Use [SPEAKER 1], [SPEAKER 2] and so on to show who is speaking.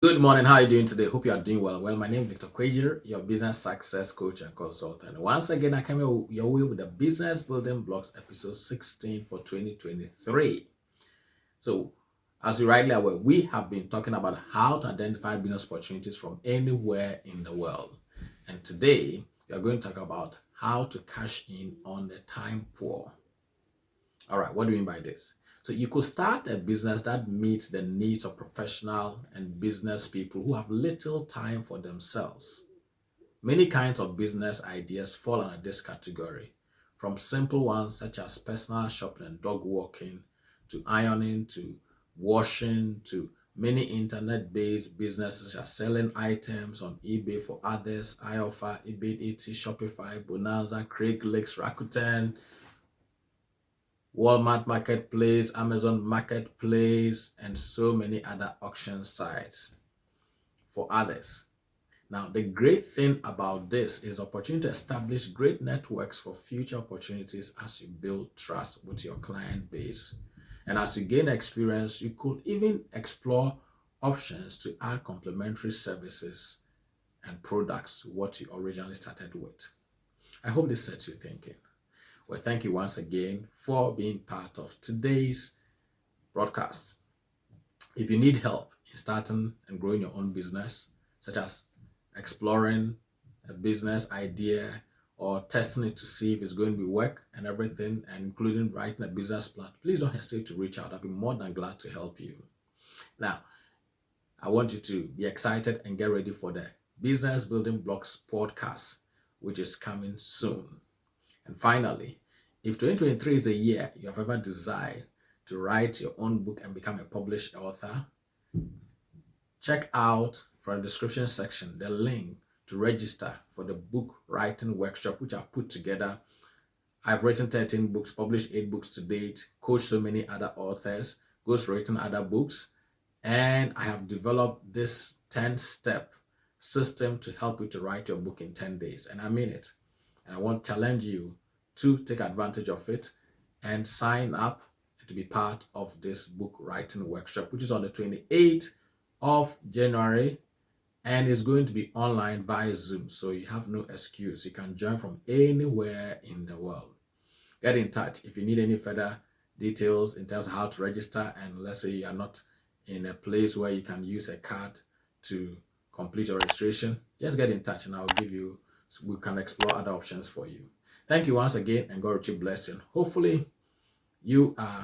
[SPEAKER 1] Good morning. How are you doing today? Hope you are doing well. Well, my name is Victor Quajer, your business success coach and consultant. Once again, I come your way with the Business Building Blocks episode 16 for 2023. So, as you rightly aware, we have been talking about how to identify business opportunities from anywhere in the world. And today, we are going to talk about how to cash in on the time poor. All right, what do you mean by this? So you could start a business that meets the needs of professional and business people who have little time for themselves. Many kinds of business ideas fall under this category, from simple ones such as personal shopping and dog walking, to ironing, to washing, to many internet-based businesses such as selling items on eBay for others. I offer eBay, Etsy, Shopify, Bonanza, Craigslist, Rakuten, Walmart Marketplace, Amazon Marketplace, and so many other auction sites for others. Now, the great thing about this is the opportunity to establish great networks for future opportunities as you build trust with your client base. And as you gain experience, you could even explore options to add complementary services and products to what you originally started with. I hope this sets you thinking. Well, thank you once again for being part of today's broadcast. If you need help in starting and growing your own business, such as exploring a business idea or testing it to see if it's going to be work and everything, and including writing a business plan, please don't hesitate to reach out. I'll be more than glad to help you. Now, I want you to be excited and get ready for the Business Building Blocks podcast, which is coming soon. And finally, if 2023 is a year you have ever desired to write your own book and become a published author, check out from the description section the link to register for the book writing workshop, which I've put together. I've written 13 books, published 8 books to date, coached so many other authors, ghostwritten other books, and I have developed this 10-step system to help you to write your book in 10 days. And I mean it. And I want to challenge you to take advantage of it and sign up to be part of this book writing workshop, which is on the 28th of January, and is going to be online via Zoom. So you have no excuse. You can join from anywhere in the world. Get in touch if you need any further details in terms of how to register, and let's say you are not in a place where you can use a card to complete your registration, just get in touch and I'll give you, so we can explore other options for you. Thank you once again, and God richly bless you. Hopefully you are